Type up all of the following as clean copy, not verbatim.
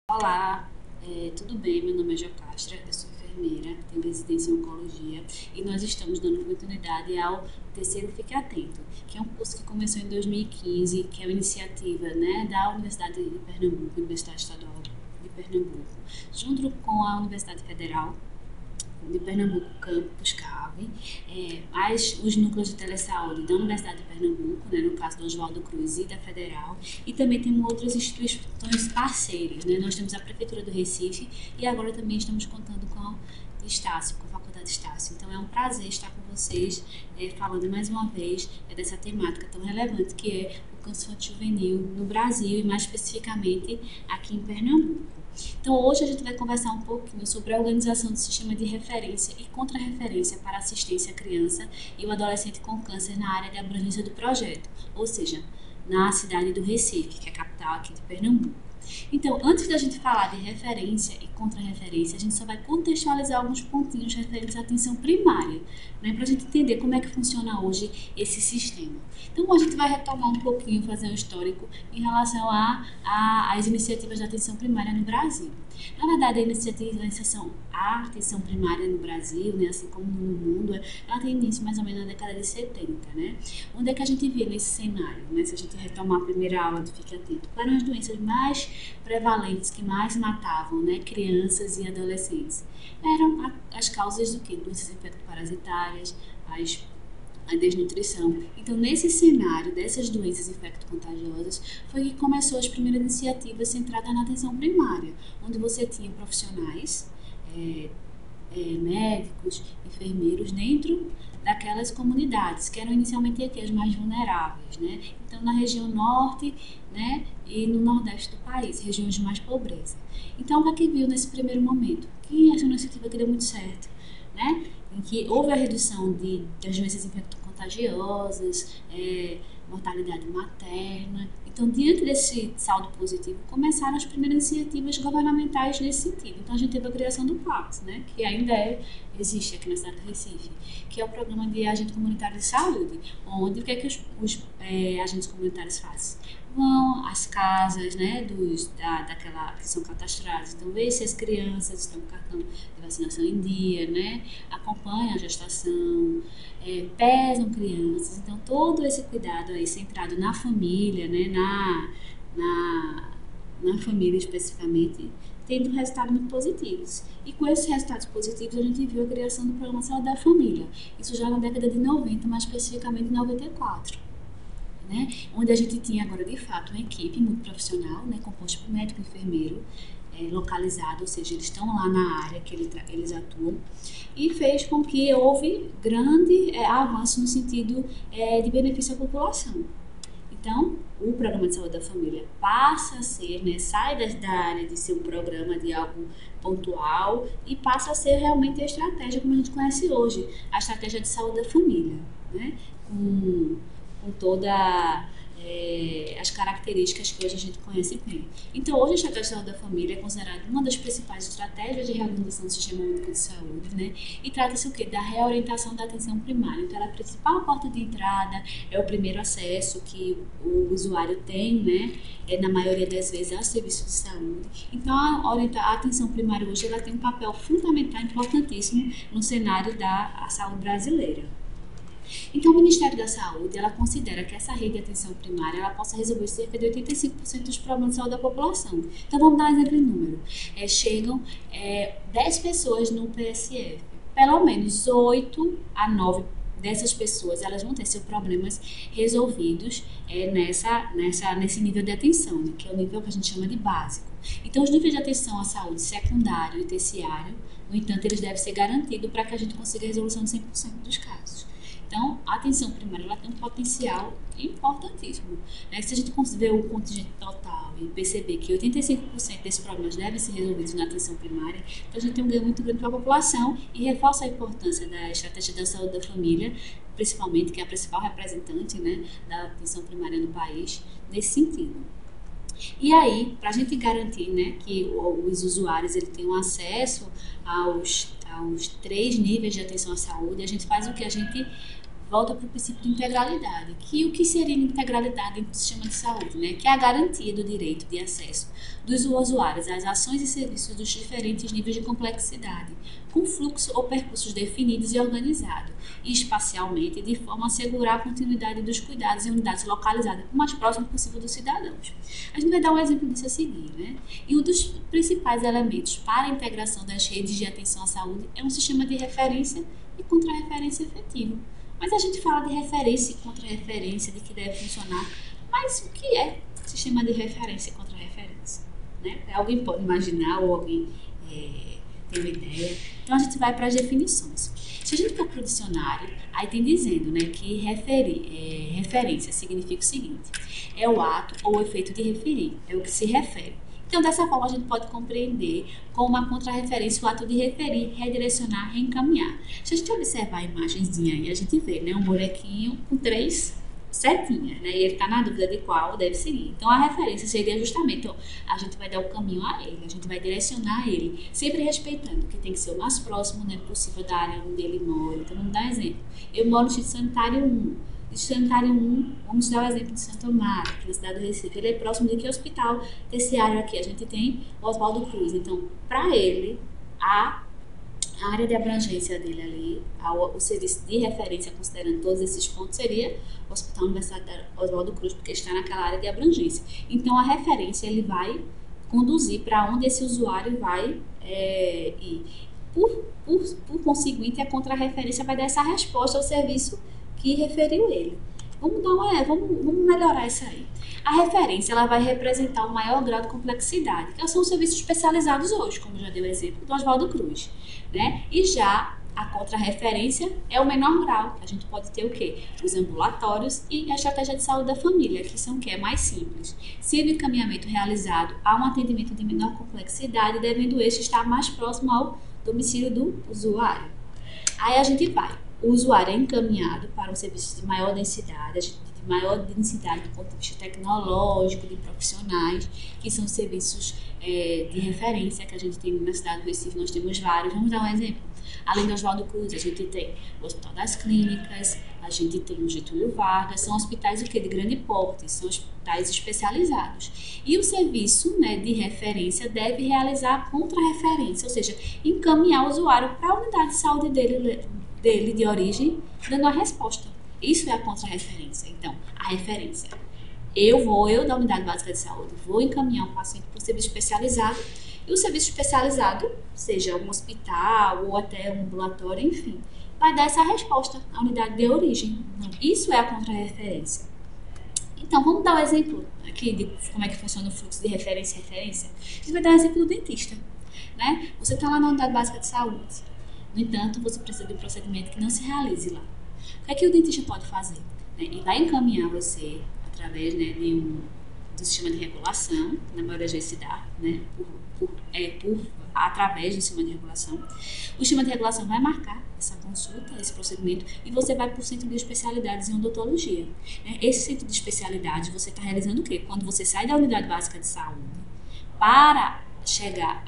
Olá, tudo bem? Meu nome é Jocastra, eu sou enfermeira, tenho residência em oncologia e nós estamos dando continuidade ao terceiro Fique Atento, que é um curso que começou em 2015, que é uma iniciativa, né, da Universidade de Pernambuco, Universidade Estadual de Pernambuco, junto com a Universidade Federal de Pernambuco, Campus Cave, os núcleos de telesaúde da Universidade de Pernambuco, né, no caso do Oswaldo Cruz e da Federal, e também temos outras instituições parceiras, né? Nós temos a Prefeitura do Recife e agora também estamos contando com a Estácio, com a Faculdade Estácio. Então é um prazer estar com vocês, falando mais uma vez dessa temática tão relevante que é o câncer infantil juvenil no Brasil e mais especificamente aqui em Pernambuco. Então, hoje a gente vai conversar um pouquinho sobre a organização do sistema de referência e contra-referência para assistência à criança e o adolescente com câncer na área de abrangência do projeto, ou seja, na cidade do Recife, que é a capital aqui de Pernambuco. Então, antes da gente falar de referência e contra-referência, a gente só vai contextualizar alguns pontinhos referentes à atenção primária, né, para a gente entender como é que funciona hoje esse sistema. Então, a gente vai retomar um pouquinho, fazer um histórico em relação às iniciativas de atenção primária no Brasil. Na verdade, a iniciativa da atenção primária no Brasil, né, assim como no mundo, ela tem início mais ou menos na década de 70, né? Onde é que a gente vê nesse cenário, né? Se a gente retomar a primeira aula do Fique Atento, quais eram as doenças mais prevalentes que mais matavam, né, crianças e adolescentes? Eram as causas do quê? Doenças infectoparasitárias, a desnutrição. Então, nesse cenário dessas doenças infecto-contagiosas, foi que começou as primeiras iniciativas centradas na atenção primária, onde você tinha profissionais, médicos, enfermeiros dentro daquelas comunidades, que eram inicialmente aqui as mais vulneráveis, né? Então, na região norte, né, e no nordeste do país, regiões de mais pobreza. Então, o que viu nesse primeiro momento? Que essa iniciativa que deu muito certo, né? Em que houve a redução das doenças infecto-contagiosas, mortalidade materna. Então, diante desse saldo positivo, começaram as primeiras iniciativas governamentais nesse sentido. Então, a gente teve a criação do PACS, né, que ainda existe aqui na cidade do Recife, que é o Programa de Agente Comunitário de Saúde, onde o que é que os agentes comunitários fazem? Vão às casas, né, daquela que são cadastradas, então vê se as crianças estão com cartão de vacinação em dia, né, acompanham a gestação, pesam crianças, então todo esse cuidado aí centrado na família, né, na família especificamente, tendo resultados muito positivos. E com esses resultados positivos a gente viu a criação do Programa Saúde da Família, isso já na década de 90, mais especificamente em 94. Né? Onde a gente tinha agora de fato uma equipe muito profissional, né, composta por médico e enfermeiro, localizado, ou seja, eles estão lá na área que eles atuam, e fez com que houve grande avanço no sentido de benefício à população. Então, o Programa de Saúde da Família passa a ser, né, sai da área de ser um programa de algo pontual e passa a ser realmente a estratégia como a gente conhece hoje, a estratégia de saúde da família, né, com todas as características que hoje a gente conhece bem. Então, hoje a estratégia de saúde da família é considerada uma das principais estratégias de reorganização do sistema único de saúde, né? E trata-se o quê? Da reorientação da atenção primária. Então, ela é a principal porta de entrada, é o primeiro acesso que o usuário tem, né? Na maioria das vezes, ao serviço de saúde. Então, a atenção primária hoje ela tem um papel fundamental, importantíssimo no cenário da saúde brasileira. Então, o Ministério da Saúde, ela considera que essa rede de atenção primária, ela possa resolver cerca de 85% dos problemas de saúde da população. Então, vamos dar um exemplo em número. Chegam 10 pessoas no PSF. Pelo menos 8 a 9 dessas pessoas, elas vão ter seus problemas resolvidos nesse nível de atenção, né, que é o nível que a gente chama de básico. Então, os níveis de atenção à saúde secundário e terciário, no entanto, eles devem ser garantidos para que a gente consiga a resolução de 100% dos casos. Então, a atenção primária ela tem um potencial importantíssimo. Né? Se a gente considerar o contingente total e perceber que 85% desses problemas devem ser resolvidos na atenção primária, então a gente tem um ganho muito grande para a população e reforça a importância da estratégia da saúde da família, principalmente, que é a principal representante, né, da atenção primária no país, nesse sentido. E aí, para a gente garantir, né, que os usuários ele tenham acesso aos 3 níveis de atenção à saúde, a gente faz o que? A gente volta para o princípio de integralidade, que o que seria integralidade dentro do sistema de saúde, né? Que é a garantia do direito de acesso dos usuários às ações e serviços dos diferentes níveis de complexidade, com fluxo ou percursos definidos e organizados, e espacialmente, de forma a assegurar a continuidade dos cuidados em unidades localizadas o mais próximo possível dos cidadãos. A gente vai dar um exemplo disso a seguir, né? E um dos principais elementos para a integração das redes de atenção à saúde é um sistema de referência e contra-referência efetivo. Mas a gente fala de referência e contra-referência, de que deve funcionar, mas o que é sistema de referência e contra-referência? Né? Alguém pode imaginar ou alguém tem uma ideia? Então a gente vai para as definições. Se a gente for para o dicionário, aí tem dizendo, né, que referência significa o seguinte: é o ato ou o efeito de referir, é o que se refere. Então, dessa forma, a gente pode compreender como uma contra-referência o ato de referir, redirecionar, reencaminhar. Se a gente observar a imagenzinha aí, a gente vê, né, um bonequinho com 3 setinhas, né, e ele está na dúvida de qual deve seguir. Então, a referência seria justamente, ó, a gente vai dar o caminho a ele, a gente vai direcionar ele, sempre respeitando que tem que ser o mais próximo, né, possível da área onde ele mora. Então, vamos dar um exemplo. Eu moro no Distrito Sanitário 1. Sanitário 1, vamos dar o exemplo de Santo Amaro, aqui na cidade do Recife. Ele é próximo de que hospital terciário aqui? A gente tem o Oswaldo Cruz. Então, para ele, a área de abrangência dele ali, o serviço de referência, considerando todos esses pontos, seria o Hospital Universitário Oswaldo Cruz, porque está naquela área de abrangência. Então, a referência ele vai conduzir para onde esse usuário vai ir. Por conseguinte, a contra-referência vai dar essa resposta ao serviço que referiu ele. Vamos melhorar isso aí. A referência ela vai representar o maior grau de complexidade, que são os serviços especializados hoje, como já dei o exemplo do Oswaldo Cruz, né? E já a contra-referência é o menor grau, que a gente pode ter o quê? Os ambulatórios e a estratégia de saúde da família, que são o quê? É mais simples. Sendo o encaminhamento realizado a um atendimento de menor complexidade, devendo este estar mais próximo ao domicílio do usuário. Aí a gente vai. O usuário é encaminhado para um serviço de maior densidade, do ponto de vista tecnológico, de profissionais, que são serviços de referência que a gente tem na cidade do Recife. Nós temos vários. Vamos dar um exemplo. Além do Oswaldo Cruz, a gente tem o Hospital das Clínicas, a gente tem o Getúlio Vargas, são hospitais de grande porte, são hospitais especializados. E o serviço, né, de referência deve realizar a contra-referência, ou seja, encaminhar o usuário para a unidade de saúde dele de origem, dando a resposta. Isso é a contra-referência. Então, a referência. Eu da unidade básica de saúde, vou encaminhar um paciente para um serviço especializado, e o serviço especializado, seja um hospital ou até um ambulatório, enfim, vai dar essa resposta à unidade de origem. Então, isso é a contra-referência. Então, vamos dar um exemplo aqui de como é que funciona o fluxo de referência e referência. A gente vai dar um exemplo do dentista, né? Você está lá na unidade básica de saúde. No entanto, você precisa de um procedimento que não se realize lá. O que é que o dentista pode fazer? Ele vai encaminhar você através, né, do sistema de regulação, na maioria das vezes se dá, né, através do sistema de regulação. O sistema de regulação vai marcar essa consulta, esse procedimento, e você vai para o centro de especialidades em odontologia. Esse centro de especialidades, você está realizando o quê? Quando você sai da unidade básica de saúde para chegar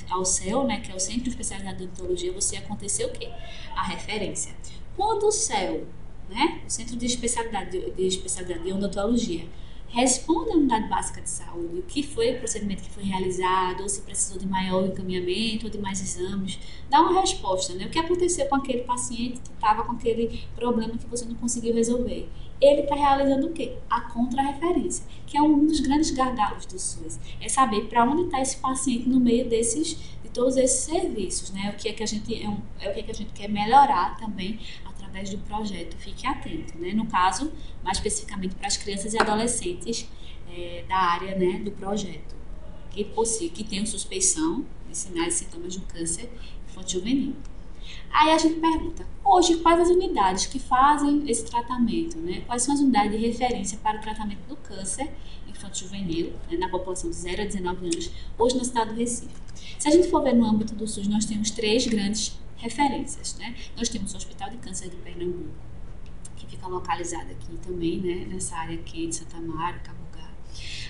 ao CEL, né, que é o Centro de Especialidade de Odontologia, você aconteceu o quê? A referência. Quando o CEL, né, o Centro de Especialidade de Odontologia, responde à unidade básica de saúde o que foi o procedimento que foi realizado, ou se precisou de maior encaminhamento, ou de mais exames, dá uma resposta, né? O que aconteceu com aquele paciente que estava com aquele problema que você não conseguiu resolver. Ele está realizando o quê? A contra-referência, que é um dos grandes gargalos do SUS. É saber para onde está esse paciente no meio de todos esses serviços, né? O que é que a gente quer melhorar também através do projeto. Fique atento, né? No caso, mais especificamente para as crianças e adolescentes da área, né, do projeto, que tenham suspeição de sinais e sintomas de um câncer infanto-juvenil. Aí a gente pergunta, hoje, quais as unidades que fazem esse tratamento, né? Quais são as unidades de referência para o tratamento do câncer infanto-juvenil, né, na população de 0 a 19 anos, hoje na cidade do Recife? Se a gente for ver no âmbito do SUS, nós temos 3 grandes referências, né? Nós temos o Hospital de Câncer de Pernambuco, que fica localizado aqui também, né, nessa área aqui de Santa Amaro, Cabugá.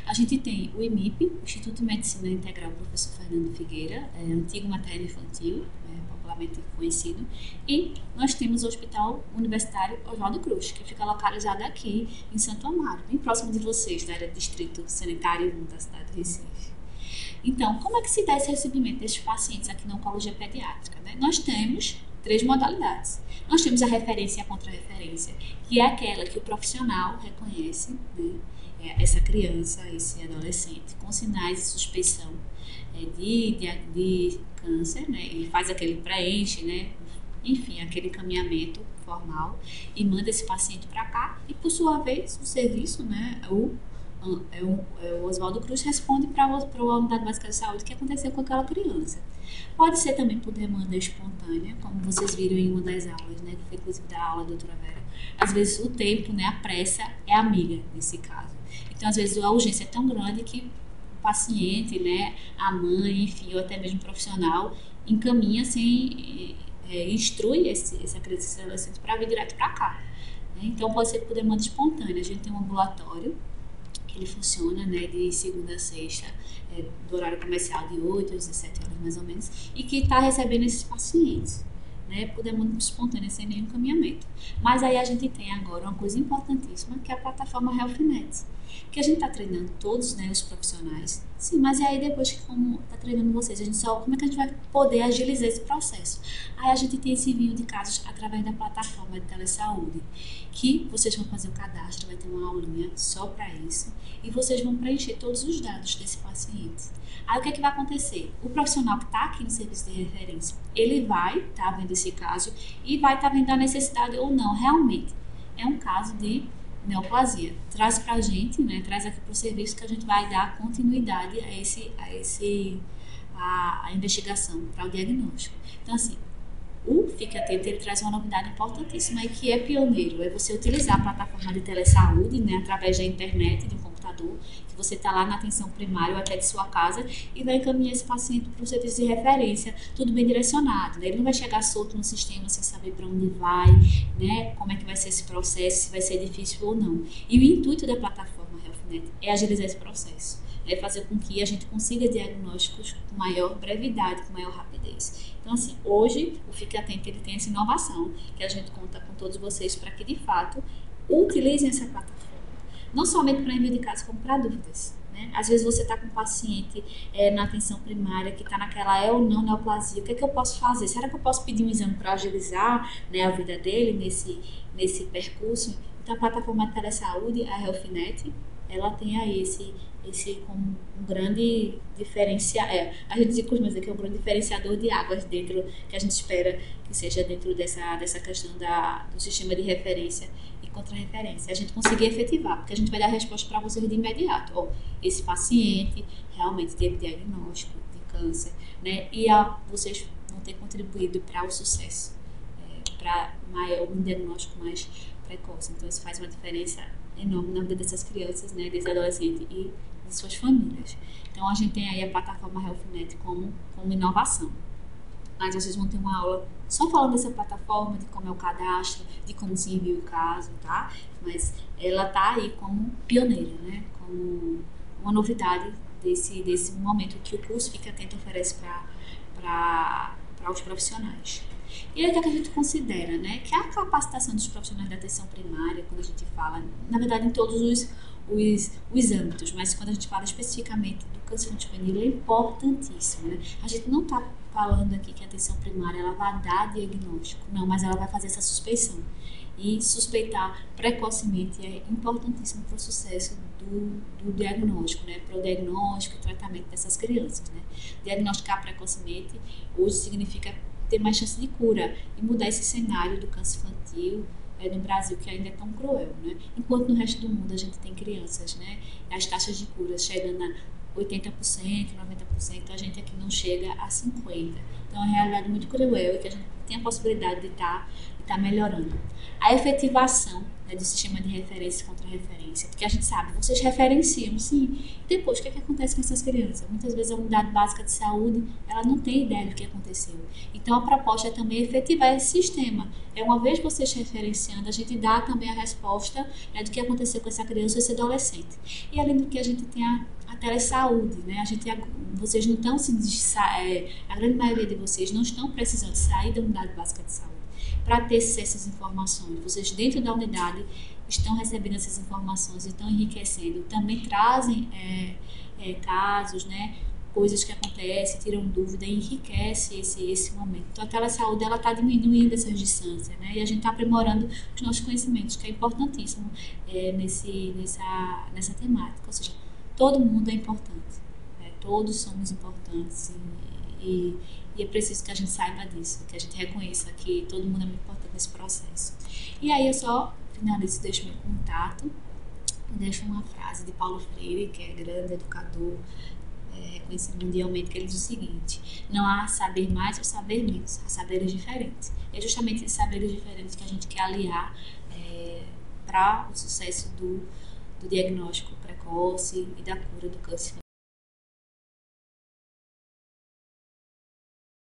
A gente tem o IMIP, o Instituto de Medicina Integral Professor Fernando Figueira, antigo materno infantil, popularmente conhecido, e nós temos o Hospital Universitário Oswaldo Cruz, que fica localizado aqui em Santo Amaro, bem próximo de vocês, da área do Distrito Sanitário 1 da cidade de Recife. Então, como é que se dá esse recebimento desses pacientes aqui na oncologia pediátrica, né? Nós temos 3 modalidades. Nós temos a referência e a contra-referência, que é aquela que o profissional reconhece, né, essa criança, esse adolescente, com sinais de suspeição de câncer, né, e faz aquele preenche, né, enfim, aquele encaminhamento formal e manda esse paciente para cá e, por sua vez, o serviço, né, o Oswaldo Cruz responde para a unidade básica de saúde o que aconteceu com aquela criança. Pode ser também por demanda espontânea, como vocês viram em uma das aulas, né, que foi inclusive da aula da doutora Vera. Às vezes o tempo, né, a pressa é amiga nesse caso. Então, às vezes a urgência é tão grande que o paciente, né, a mãe, enfim, ou até mesmo o profissional, encaminha assim, instrui essa criança, esse adolescente para vir direto para cá. Né? Então, pode ser por demanda espontânea. A gente tem um ambulatório que ele funciona, né, de segunda a sexta, do horário comercial de 8 às 17 horas mais ou menos, e que está recebendo esses pacientes, né, por demanda espontânea, sem nenhum encaminhamento. Mas aí a gente tem agora uma coisa importantíssima, que é a plataforma HealthNet, que a gente está treinando todos, né, os profissionais. Sim, mas e aí depois que está treinando vocês, a gente só como é que a gente vai poder agilizar esse processo? Aí a gente tem esse envio de casos através da plataforma de telesaúde, que vocês vão fazer o cadastro, vai ter uma aulinha só para isso, e vocês vão preencher todos os dados desse paciente. Aí o que é que vai acontecer? O profissional que está aqui no serviço de referência, ele vai estar vendo esse caso e vai estar vendo a necessidade ou não, realmente. É um caso de neoplasia. Traz pra gente, né, traz aqui pro serviço que a gente vai dar continuidade a investigação, para o diagnóstico. Então, assim, o Fique Atento, ele traz uma novidade importantíssima e que é pioneiro, é você utilizar a plataforma de telesaúde, né, através da internet, de um computador, que você está lá na atenção primária ou até de sua casa e vai encaminhar esse paciente para o serviço de referência, tudo bem direcionado, né? Ele não vai chegar solto no sistema sem saber para onde vai, né, como é que vai ser esse processo, se vai ser difícil ou não. E o intuito da plataforma HealthNet é agilizar esse processo, é fazer com que a gente consiga diagnósticos com maior brevidade, com maior rapidez. Então, assim, hoje o Fique Atento, ele tem essa inovação, que a gente conta com todos vocês para que, de fato, utilizem essa plataforma. Não somente para envio de casos, como para dúvidas. Né? Às vezes você está com um paciente na atenção primária que está naquela ou não neoplasia. O que é que eu posso fazer? Será que eu posso pedir um exame para agilizar, né, a vida dele nesse percurso? Então, a plataforma de telesaúde, a HealthNet, ela tem aí esse como um grande diferencial, a gente costuma dizer que é um grande diferenciador de águas dentro, que a gente espera que seja dentro dessa questão do sistema de referência e contra-referência. A gente conseguir efetivar, porque a gente vai dar resposta para vocês de imediato. Ó, esse paciente realmente teve diagnóstico de câncer, né? E vocês vão ter contribuído para o sucesso, para um diagnóstico mais precoce. Então, isso faz uma diferença enorme na vida dessas crianças, né, desse adolescente e de suas famílias. Então, a gente tem aí a plataforma HealthNet como inovação. Mas vocês vão ter uma aula só falando dessa plataforma, de como é o cadastro, de como se envia o caso, tá? Mas ela tá aí como pioneira, né? Como uma novidade desse momento que o curso Fique Atento oferece para os profissionais. E aí o que a gente considera, né? Que a capacitação dos profissionais da atenção primária, quando a gente fala, na verdade, em todos os âmbitos, mas quando a gente fala especificamente do câncer infantil, é importantíssimo, né? A gente não está falando aqui que a atenção primária ela vai dar diagnóstico, não, mas ela vai fazer essa suspeição. E suspeitar precocemente é importantíssimo para o sucesso do diagnóstico, né? Para o diagnóstico e tratamento dessas crianças, né? Diagnosticar precocemente hoje significa ter mais chance de cura e mudar esse cenário do câncer infantil no Brasil, que ainda é tão cruel, né? Enquanto no resto do mundo a gente tem crianças, né? As taxas de cura chegando a 80%, 90%, a gente aqui não chega a 50%. Então é uma realidade muito cruel e que a gente tem a possibilidade de tá melhorando. A efetivação, né, do sistema de referência e contra-referência, porque a gente sabe, vocês referenciam, sim, depois o que é que acontece com essas crianças? Muitas vezes a unidade básica de saúde, ela não tem ideia do que aconteceu. Então a proposta é também efetivar esse sistema. Uma vez vocês referenciando, a gente dá também a resposta, né, do que aconteceu com essa criança ou esse adolescente. E além do que a gente tem a telesaúde, né? Vocês não estão a grande maioria de vocês não estão precisando sair da unidade básica de saúde para ter acesso a essas informações. Vocês dentro da unidade estão recebendo essas informações e estão enriquecendo. Também trazem casos, né? Coisas que acontecem, tiram dúvida e enriquece esse momento. Então a telesaúde está diminuindo essas distâncias, né? E a gente está aprimorando os nossos conhecimentos, que é importantíssimo nessa temática. Ou seja, todo mundo é importante, né? Todos somos importantes e é preciso que a gente saiba disso, que a gente reconheça que todo mundo é muito importante nesse processo. E aí eu só finalizo, deixo meu contato, deixo uma frase de Paulo Freire, que é grande educador, reconhecido mundialmente, que ele diz o seguinte: não há saber mais ou saber menos, há saberes diferentes. É justamente esses saberes diferentes que a gente quer aliar para o sucesso do diagnóstico precoce e da cura do câncer.